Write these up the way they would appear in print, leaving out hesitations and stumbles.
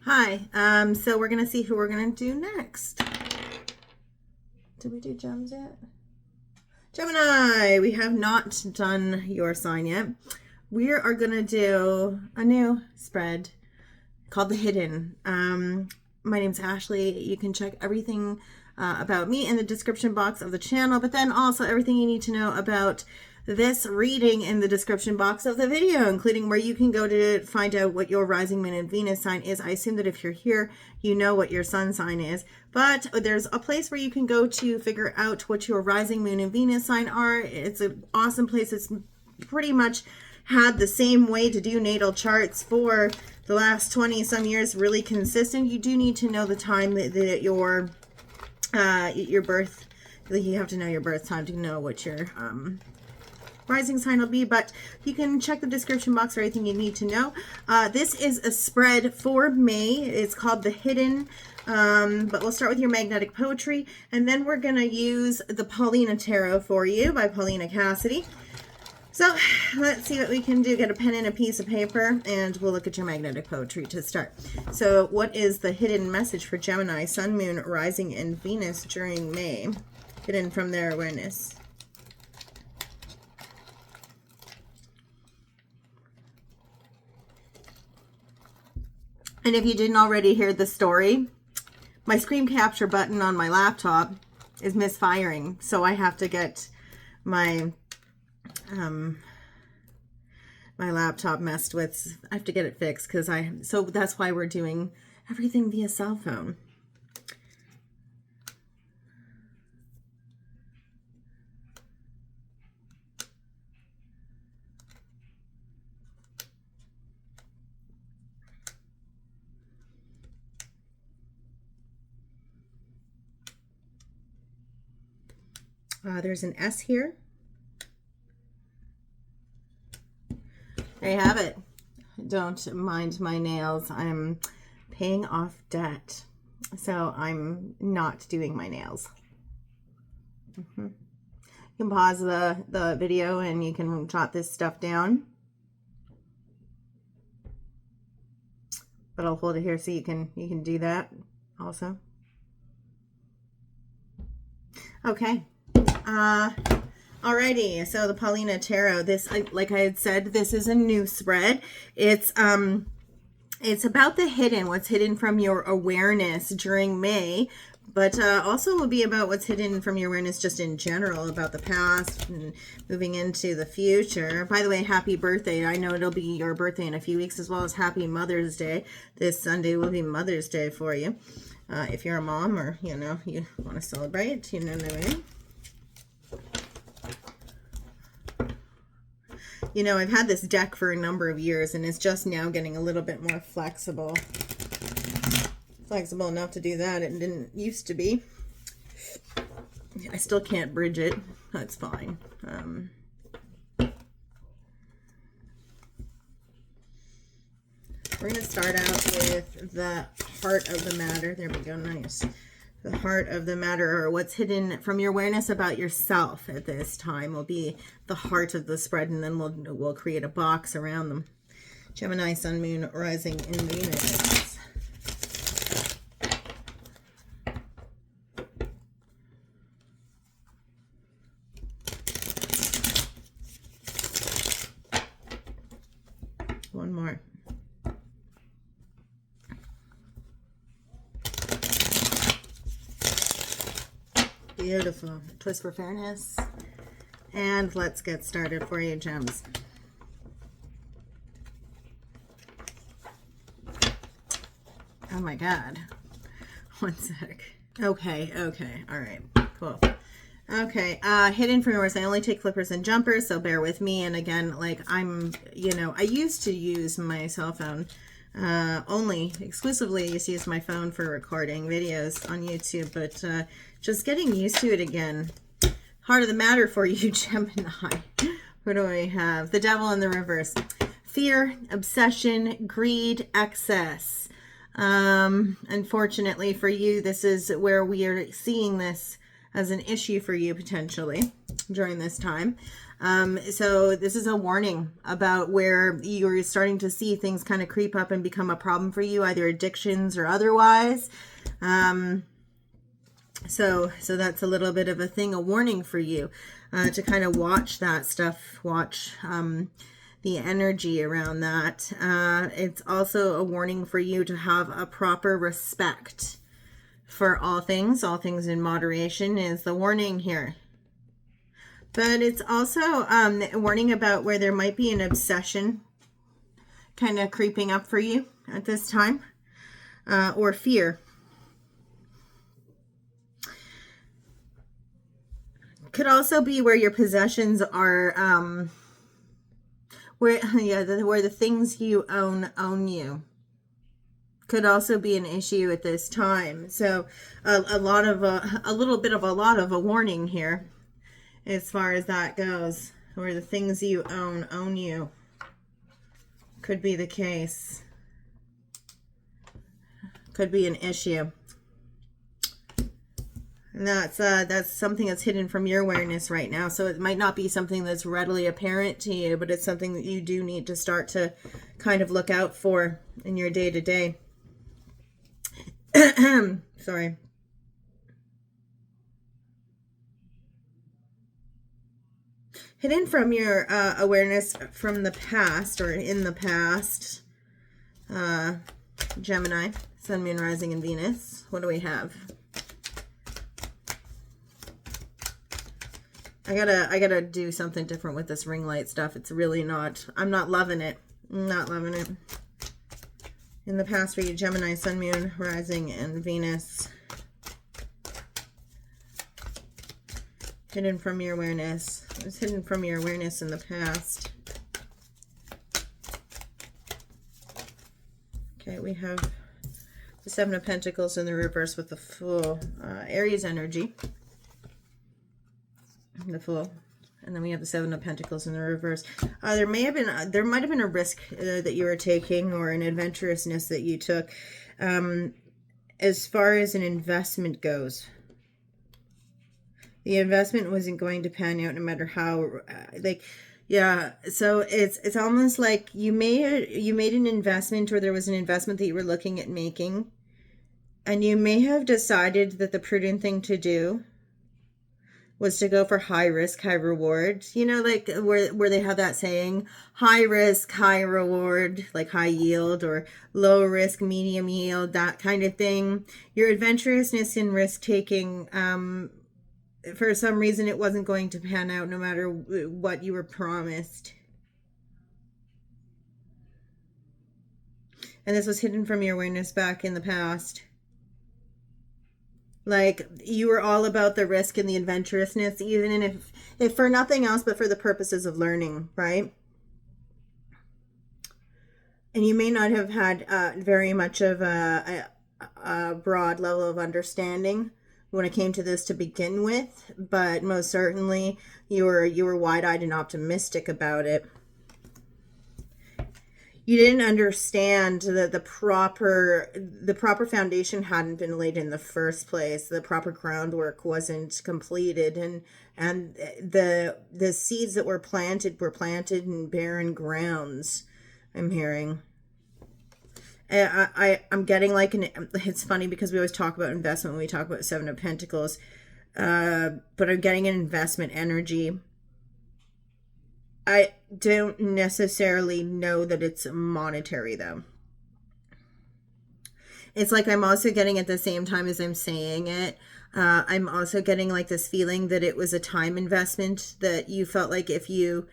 Hi, so we're going to see who we're going to do next. Did we do gems yet? Gemini, we have not done your sign yet. We are going to do a new spread called The Hidden. My name's Ashley. You can check everything about me in the description box of the channel, but then also everything you need to know about this reading in the description box of the video, including where you can go to find out what your rising moon and Venus sign is. I assume that if you're here, you know what your sun sign is, but there's a place where you can go to figure out what your rising moon and Venus sign are. It's an awesome place. It's pretty much had the same way to do natal charts for the last 20 some years, really consistent. You do need to know the time that your birth, you have to know your birth time to know what your rising sign will be, but you can check the description box for everything you need to know. This is a spread for May. It's called The Hidden, but we'll start with your magnetic poetry, and then we're going to use the Paulina Tarot for you by Paulina Cassidy. So let's see what we can do. Get a pen and a piece of paper, and we'll look at your magnetic poetry to start. So what is the hidden message for Gemini, Sun, Moon, Rising, and Venus during May? Hidden from their awareness. And if you didn't already hear the story, my screen capture button on my laptop is misfiring. So I have to get my my laptop messed with. I have to get it fixed so that's why we're doing everything via cell phone. There's an S here. There you have it. Don't mind my nails. I'm paying off debt, so I'm not doing my nails. You can pause the video and you can jot this stuff down. But I'll hold it here so you can do that also. Okay. Alrighty, so the Paulina Tarot, this, like I had said, this is a new spread. It's about the hidden, what's hidden from your awareness during May, but also will be about what's hidden from your awareness just in general, about the past and moving into the future. By the way, happy birthday. I know it'll be your birthday in a few weeks, as well as happy Mother's Day. This Sunday will be Mother's Day for you. If you're a mom or, you want to celebrate, you know what I mean? I've had this deck for a number of years, and it's just now getting a little bit more flexible. Flexible enough to do that. It didn't used to be. I still can't bridge it. That's fine. We're going to start out with the heart of the matter. There we go. Nice. The heart of the matter, or what's hidden from your awareness about yourself at this time, will be the heart of the spread, and then we'll create a box around them. Gemini, Sun, Moon, Rising, and Venus. One more. Beautiful. Twist for fairness. And let's get started for you, gems. Oh my God. One sec. Okay. All right. Cool. Okay. Hidden from yours. I only take flippers and jumpers, so bear with me. And again, I used to use my cell phone exclusively. I used to use my phone for recording videos on YouTube, but just getting used to it again. Heart of the matter for you, Gemini. What do we have? The Devil in the reverse. Fear, obsession, greed, excess. Unfortunately for you, this is where we are seeing this as an issue for you potentially during this time. So this is a warning about where you're starting to see things kind of creep up and become a problem for you, either addictions or otherwise. So that's a little bit of a thing, a warning for you to kind of watch that stuff, watch the energy around that. It's also a warning for you to have a proper respect for all things in moderation is the warning here. But it's also a warning about where there might be an obsession kind of creeping up for you at this time, or fear. Could also be where your possessions are, where the things you own you. Could also be an issue at this time. So a little bit of a warning here as far as that goes, where the things you own you. Could be the case. Could be an issue. And that's something that's hidden from your awareness right now. So it might not be something that's readily apparent to you, but it's something that you do need to start to kind of look out for in your day-to-day. Sorry. Hidden from your awareness from the past or in the past. Gemini, Sun, Moon, Rising, and Venus. What do we have? I gotta do something different with this ring light stuff. It's really not, I'm not loving it. I'm not loving it. In the past for you, Gemini, Sun, Moon, Rising, and Venus. Hidden from your awareness. It was hidden from your awareness in the past. Okay, we have the Seven of Pentacles in the reverse with the Fool. Aries energy. The Fool. And then we have the Seven of Pentacles in the reverse. There might have been a risk that you were taking, or an adventurousness that you took, as far as an investment goes. The investment wasn't going to pan out no matter how, yeah. So it's almost like you made an investment, or there was an investment that you were looking at making, and you may have decided that the prudent thing to do was to go for high risk, high reward. You know, like where they have that saying, high risk, high reward, like high yield, or low risk, medium yield, that kind of thing. Your adventurousness and risk taking, for some reason it wasn't going to pan out no matter what you were promised. And this was hidden from your awareness back in the past. Like, you were all about the risk and the adventurousness, even if for nothing else but for the purposes of learning, right? And you may not have had very much of a broad level of understanding when it came to this to begin with, but most certainly you were wide-eyed and optimistic about it. You didn't understand that the proper foundation hadn't been laid in the first place. The proper groundwork wasn't completed, and the seeds that were planted in barren grounds. I'm hearing. I'm getting like it's funny because we always talk about investment when we talk about Seven of Pentacles, but I'm getting an investment energy. I don't necessarily know that it's monetary though. It's like I'm also getting, at the same time as I'm saying it, I'm also getting like this feeling that it was a time investment, that you felt like if you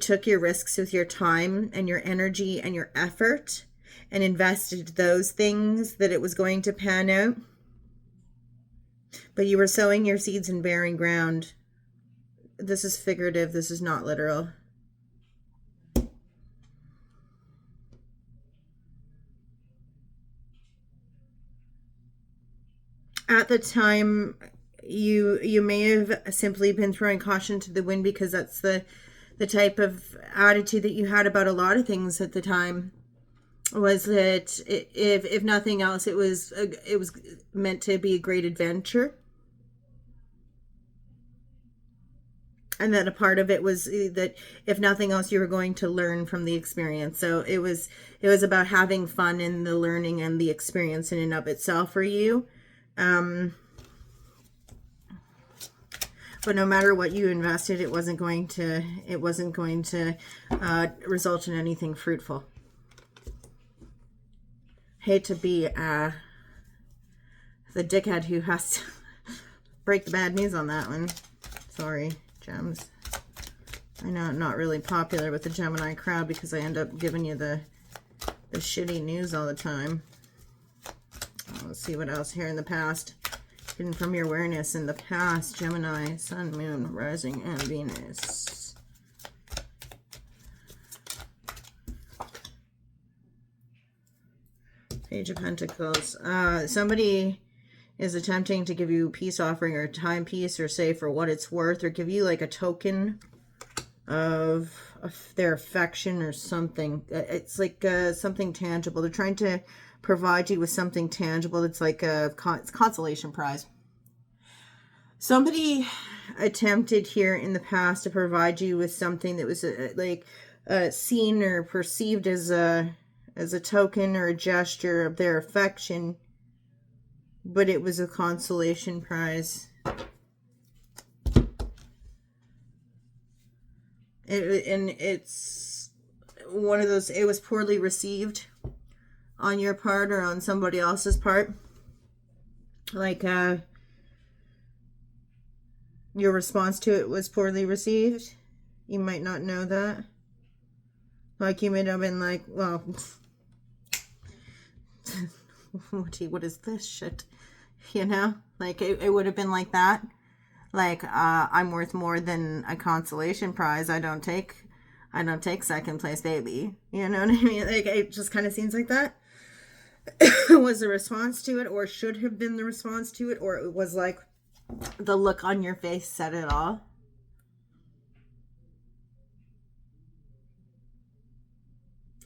took your risks with your time and your energy and your effort and invested those things, that it was going to pan out. But you were sowing your seeds in barren ground. This is figurative. This is not literal. At the time, you may have simply been throwing caution to the wind, because that's the type of attitude that you had about a lot of things at the time. Was that if nothing else, it was meant to be a great adventure. And that a part of it was that if nothing else, you were going to learn from the experience. So it was about having fun in the learning and the experience in and of itself for you. But no matter what you invested, it wasn't going to result in anything fruitful. Hate to be the dickhead who has to break the bad news on that one. Sorry, gems. I know I'm not really popular with the Gemini crowd because I end up giving you the shitty news all the time. Let's see what else here in the past. Hidden from your awareness in the past, Gemini, Sun, Moon, Rising, and Venus. Page of Pentacles. Somebody is attempting to give you a peace offering or timepiece, or say for what it's worth, or give you like a token of their affection or something. It's like something tangible. They're trying to provide you with something tangible. It's like a consolation prize. Somebody attempted here in the past to provide you with something that was seen or perceived as a token or a gesture of their affection, but it was a consolation prize. And it's one of those, it was poorly received on your part or on somebody else's part. Like, your response to it was poorly received. You might not know that. Like, you might have been like, well, what is this shit? You know? Like, it would have been like that. Like, I'm worth more than a consolation prize. I don't take second place, baby. You know what I mean? Like, it just kind of seems like that. Was the response to it, or should have been the response to it, or it was like the look on your face said it all.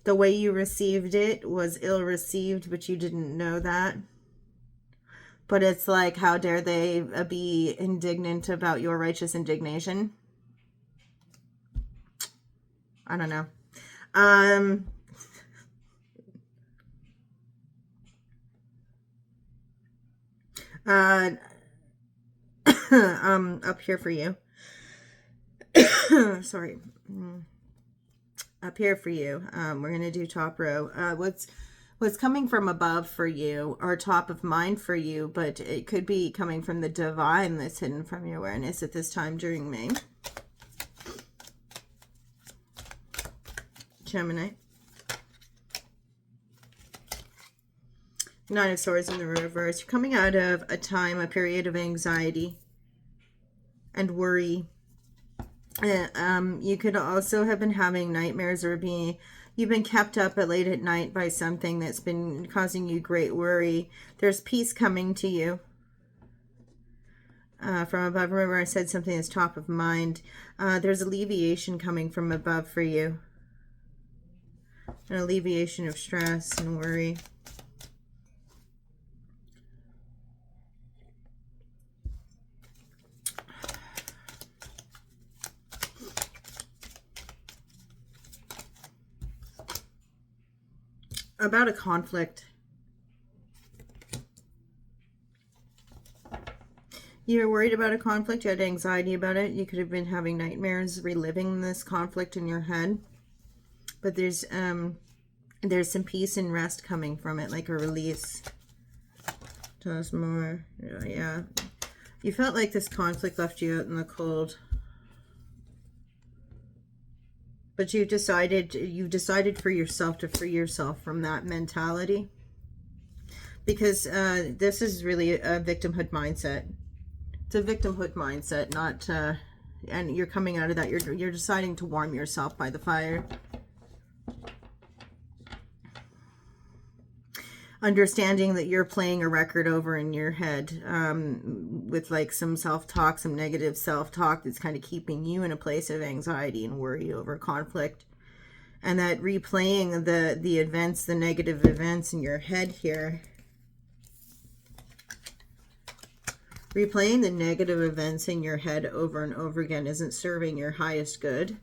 The way you received it was ill received, but you didn't know that. But it's like, how dare they be indignant about your righteous indignation? I don't know. Up here for you. Sorry. Up here for you. We're going to do top row. What's coming from above for you, or top of mind for you, but it could be coming from the divine that's hidden from your awareness at this time during May. Gemini. Nine of Swords in the reverse. You're coming out of a time, a period of anxiety and worry. You could also have been having nightmares, or you've been kept up at late at night by something that's been causing you great worry. There's peace coming to you from above. Remember, I said something that's top of mind. There's alleviation coming from above for you. An alleviation of stress and worry. About a conflict. You're worried about a conflict. You had anxiety about it. You could have been having nightmares, reliving this conflict in your head. But there's some peace and rest coming from it, like a release. Tell us more. Yeah. You felt like this conflict left you out in the cold. But you decided for yourself to free yourself from that mentality. Because this is really a victimhood mindset. It's a victimhood mindset, not and you're coming out of that. You're deciding to warm yourself by the fire. Understanding that you're playing a record over in your head with like some self-talk, some negative self-talk that's kind of keeping you in a place of anxiety and worry over conflict. And that replaying the events, the negative events in your head here Replaying the negative events in your head over and over again isn't serving your highest good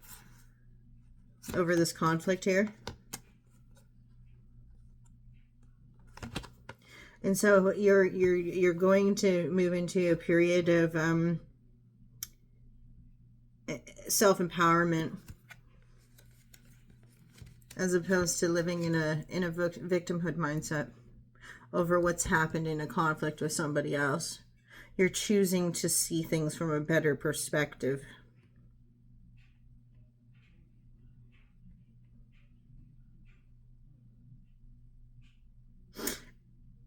over this conflict here. And so you're going to move into a period of self-empowerment, as opposed to living in a victimhood mindset over what's happened in a conflict with somebody else. You're choosing to see things from a better perspective.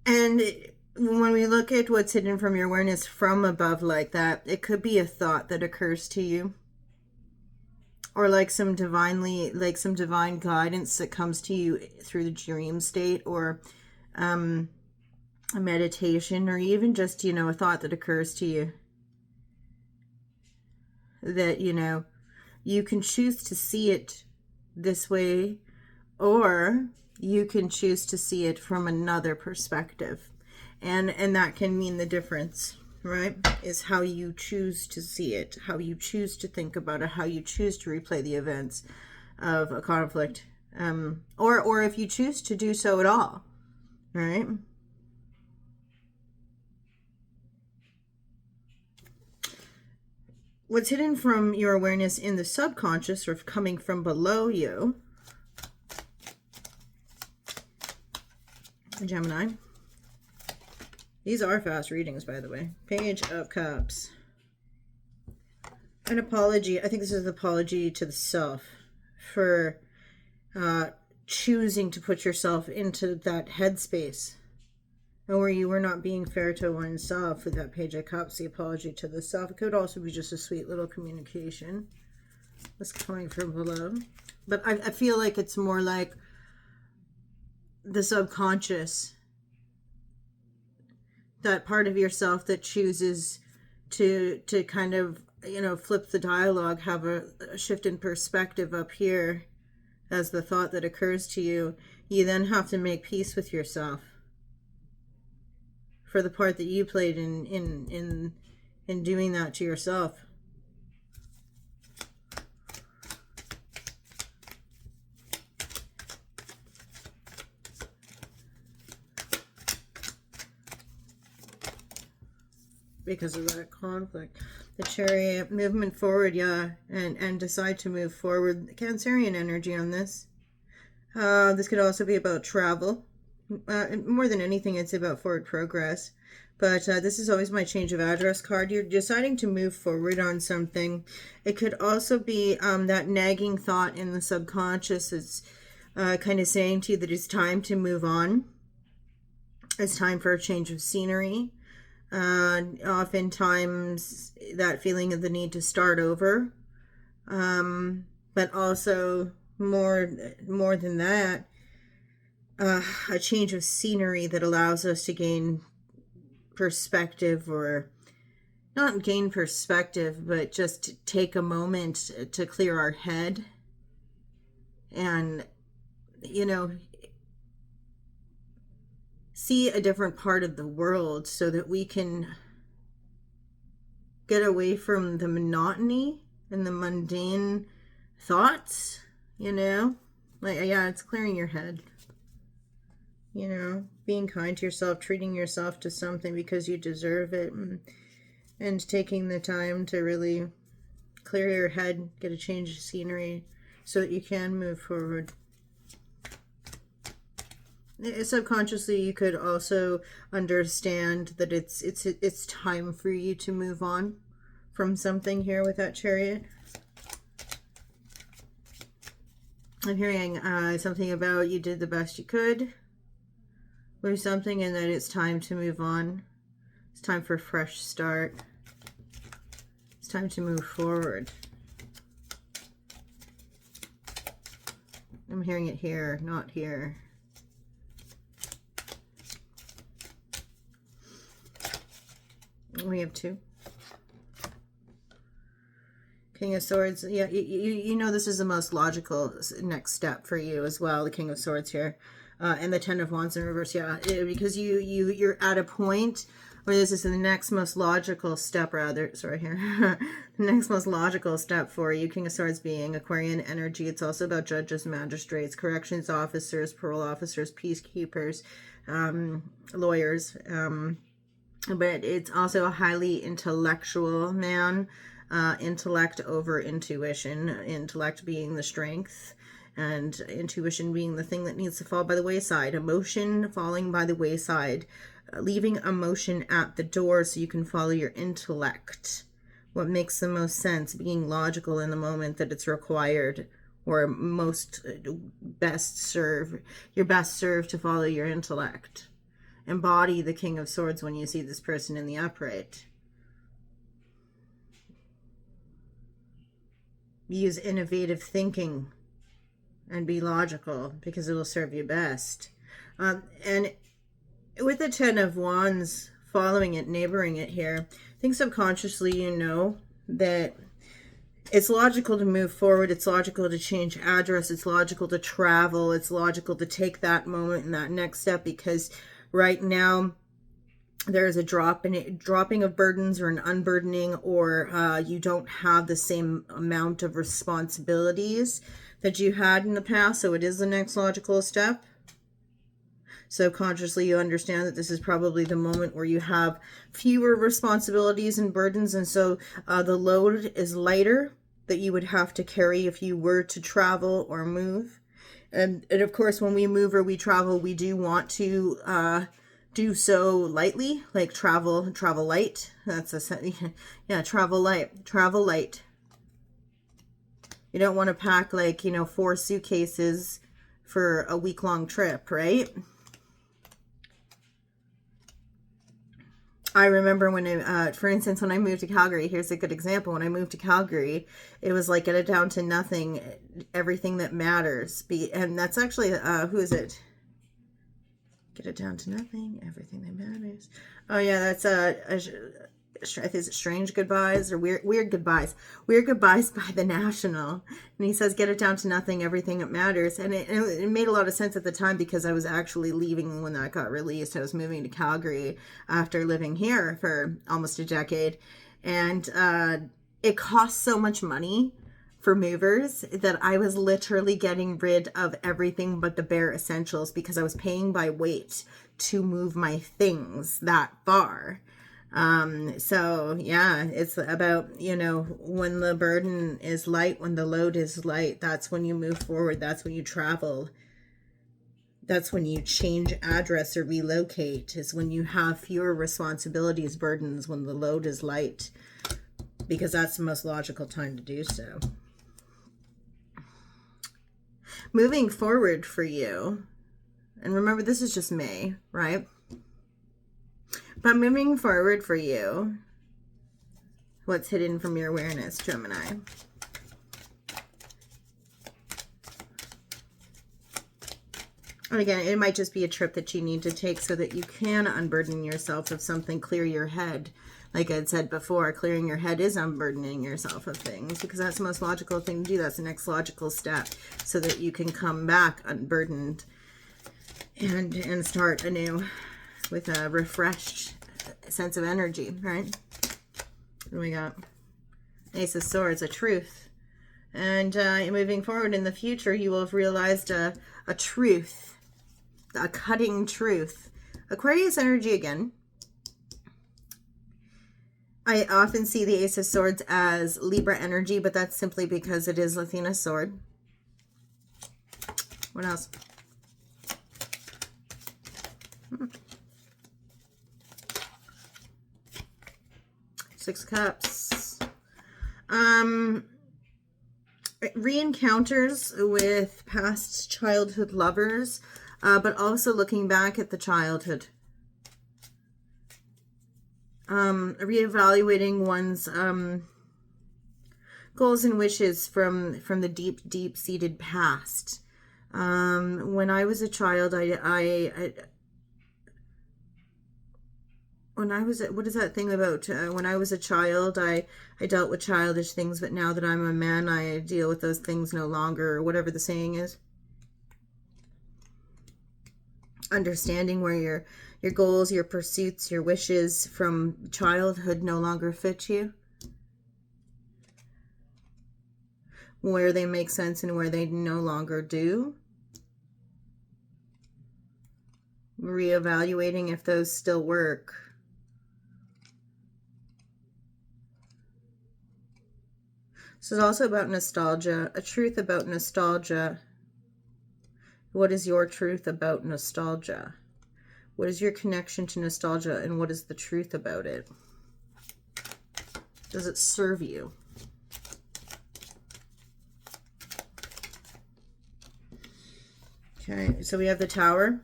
And when we look at what's hidden from your awareness from above like that, it could be a thought that occurs to you, or like some divine guidance that comes to you through the dream state, or a meditation, or even just, a thought that occurs to you that, you can choose to see it this way, or you can choose to see it from another perspective. And that can mean the difference, right? Is how you choose to see it, how you choose to think about it, how you choose to replay the events of a conflict, or if you choose to do so at all, right? What's hidden from your awareness in the subconscious, or coming from below you, Gemini. These are fast readings, by the way. Page of Cups. An apology. I think this is an apology to the self for choosing to put yourself into that headspace, and where you were not being fair to oneself with that Page of Cups. The apology to the self. It could also be just a sweet little communication that's coming from below. But I feel like it's more like the subconscious, that part of yourself that chooses to kind of, flip the dialogue, have a shift in perspective up here as the thought that occurs to you. You then have to make peace with yourself for the part that you played in doing that to yourself. Because of that conflict. The Chariot, movement forward, yeah, and decide to move forward. Cancerian energy on this. This could also be about travel. More than anything, it's about forward progress. But this is always my change of address card. You're deciding to move forward on something. It could also be that nagging thought in the subconscious is kind of saying to you that it's time to move on. It's time for a change of scenery. Oftentimes that feeling of the need to start over, but also more than that, a change of scenery that allows us to gain perspective, or not gain perspective, but just take a moment to clear our head and, see a different part of the world, so that we can get away from the monotony and the mundane thoughts, it's clearing your head, being kind to yourself, treating yourself to something because you deserve it, and taking the time to really clear your head, get a change of scenery so that you can move forward. Subconsciously, you could also understand that it's time for you to move on from something here with that Chariot. I'm hearing something about you did the best you could with something, and that it's time to move on. It's time for a fresh start. It's time to move forward. I'm hearing it here, not here. We have 2. King of Swords. Yeah, you know this is the most logical next step for you as well. The King of Swords here, and the Ten of Wands in reverse. Yeah, because you're at a point or this is the next most logical step, rather, sorry here, the next most logical step for you, King of Swords being Aquarian energy. It's also about judges, magistrates, corrections officers, parole officers, peacekeepers, lawyers, but it's also a highly intellectual man, intellect over intuition, intellect being the strength, and intuition being the thing that needs to fall by the wayside, emotion falling by the wayside, leaving emotion at the door so you can follow your intellect. What makes the most sense, being logical in the moment that it's required, or you're best served to follow your intellect. Embody the King of Swords when you see this person in the upright. Use innovative thinking and be logical because it'll serve you best. And with the Ten of Wands following it, neighboring it here, I think subconsciously you know that it's logical to move forward. It's logical to change address. It's logical to travel. It's logical to take that moment and that next step, because right now there is a dropping of burdens, or an unburdening, or you don't have the same amount of responsibilities that you had in the past. So it is the next logical step. Subconsciously, you understand that this is probably the moment where you have fewer responsibilities and burdens, and so the load is lighter that you would have to carry if you were to travel or move. And of course, when we move or we travel, we do want to do so lightly, like travel light. That's yeah, travel light. You don't want to pack 4 suitcases for a week-long trip, right? I remember when for instance, when I moved to Calgary, here's a good example. When I moved to Calgary, it was like, get it down to nothing, everything that matters. And that's actually, who is it? Get it down to nothing, everything that matters. Oh yeah, that's is it Strange Goodbyes or Weird Goodbyes? Weird Goodbyes by The National. And he says, get it down to nothing, everything that matters. And it made a lot of sense at the time, because I was actually leaving when that got released. I was moving to Calgary after living here for almost a decade. And it cost so much money for movers that I was literally getting rid of everything but the bare essentials, because I was paying by weight to move my things that far. So yeah, it's about, when the burden is light, when the load is light, that's when you move forward. That's when you travel. That's when you change address or relocate, is when you have fewer responsibilities, burdens, when the load is light, because that's the most logical time to do so. Moving forward for you, and remember, this is just May, right? But moving forward for you, what's hidden from your awareness, Gemini? And again, it might just be a trip that you need to take so that you can unburden yourself of something, clear your head. Like I'd said before, clearing your head is unburdening yourself of things, because that's the most logical thing to do. That's the next logical step, so that you can come back unburdened and start anew with a refreshed sense of energy, right? What do we got? Ace of Swords, a truth. And moving forward in the future, you will have realized a truth, a cutting truth. Aquarius energy again. I often see the Ace of Swords as Libra energy, but that's simply because it is Athena's sword. What else? Six Cups. Re-encounters with past childhood lovers, but also looking back at the childhood. Reevaluating one's goals and wishes from the deep-seated past. When I was a child, what is that thing about when I was a child, I dealt with childish things, but now that I'm a man, I deal with those things no longer, or whatever the saying is. understanding where your goals, your pursuits, your wishes from childhood no longer fit you, where they make sense and where they no longer do. Reevaluating if those still work. This is also about nostalgia, a truth about nostalgia. What is your truth about nostalgia? What is your connection to nostalgia, and what is the truth about it? Does it serve you? Okay, so we have the Tower.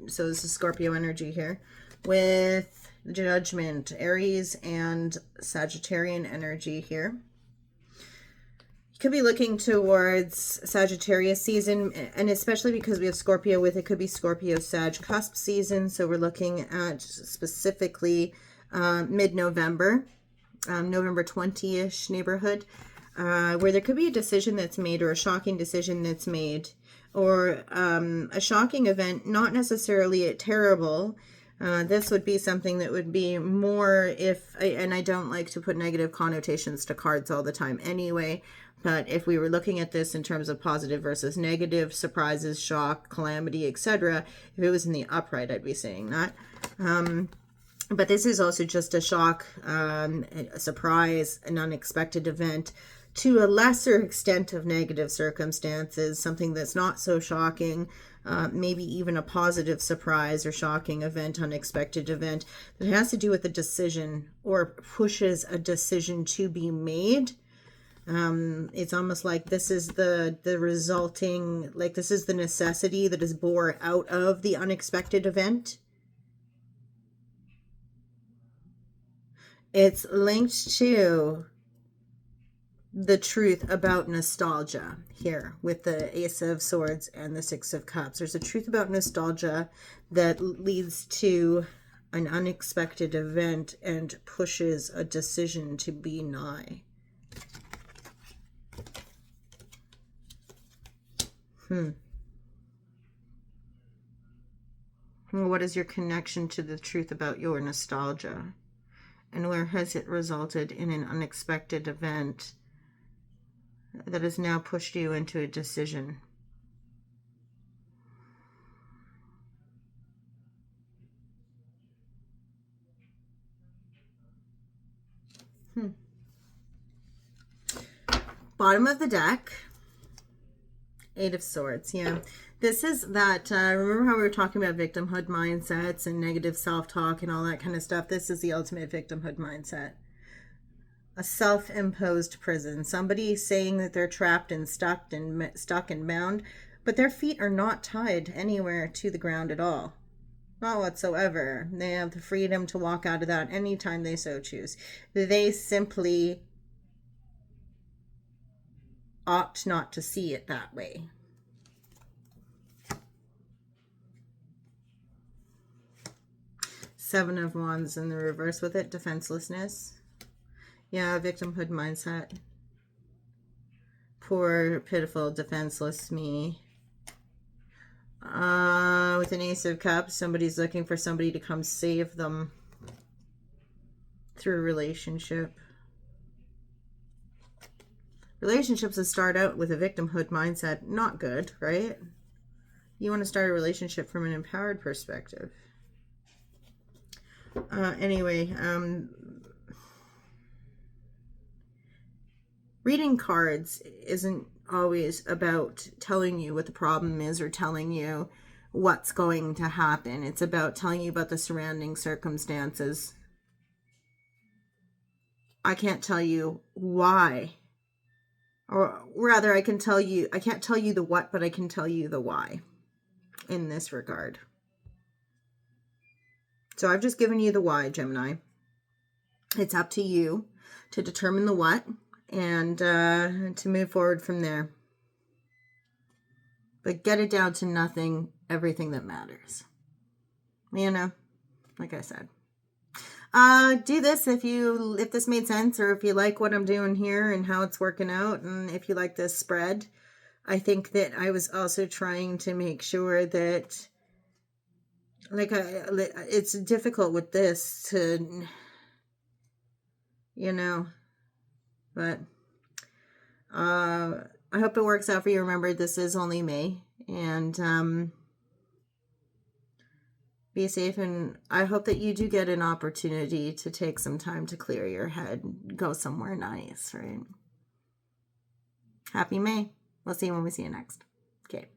So this is Scorpio energy here with Judgment, Aries and Sagittarian energy here. You could be looking towards Sagittarius season, and especially because we have Scorpio with it, could be Scorpio Sag cusp season. So we're looking at specifically mid-November, November 20-ish neighborhood, where there could be a decision that's made, or a shocking decision that's made, or a shocking event, not necessarily terrible. This would be something that would be more and I don't like to put negative connotations to cards all the time anyway, but if we were looking at this in terms of positive versus negative, surprises, shock, calamity, etc., if it was in the upright, I'd be saying that. But this is also just a shock, a surprise, an unexpected event, to a lesser extent of negative circumstances, something that's not so shocking, maybe even a positive surprise or shocking event, unexpected event, that has to do with a decision or pushes a decision to be made. It's almost like this is the resulting, like this is the necessity that is born out of the unexpected event. It's linked to the truth about nostalgia here with the Ace of Swords and the Six of Cups. There's a truth about nostalgia that leads to an unexpected event and pushes a decision to be nigh. What is your connection to the truth about your nostalgia? And where has it resulted in an unexpected event that has now pushed you into a decision? Bottom of the deck, Eight of Swords. Yeah, this is that, remember how we were talking about victimhood mindsets and negative self-talk and all that kind of stuff? This is the ultimate victimhood mindset. A self-imposed prison. Somebody saying that they're trapped and stuck and bound, but their feet are not tied anywhere to the ground at all. Not whatsoever. They have the freedom to walk out of that anytime they so choose. They simply opt not to see it that way. Seven of Wands in the reverse with it. Defenselessness. Yeah, victimhood mindset. Poor, pitiful, defenseless me. With an Ace of Cups, somebody's looking for somebody to come save them through a relationship. Relationships that start out with a victimhood mindset, not good, right? You want to start a relationship from an empowered perspective. Anyway, reading cards isn't always about telling you what the problem is or telling you what's going to happen. It's about telling you about the surrounding circumstances. I can't tell you why. Or rather, I can't tell you the what, but I can tell you the why in this regard. So I've just given you the why, Gemini. It's up to you to determine the what and to move forward from there. But get it down to nothing, everything that matters. You know, like I said. Do this if this made sense, or if you like what I'm doing here and how it's working out, and if you like this spread. I think that I was also trying to make sure that like, it's difficult with this to, you know, but I hope it works out for you. Remember, this is only May, and be safe, and I hope that you do get an opportunity to take some time to clear your head, go somewhere nice, right? Happy May. We'll see you when we see you next. Okay.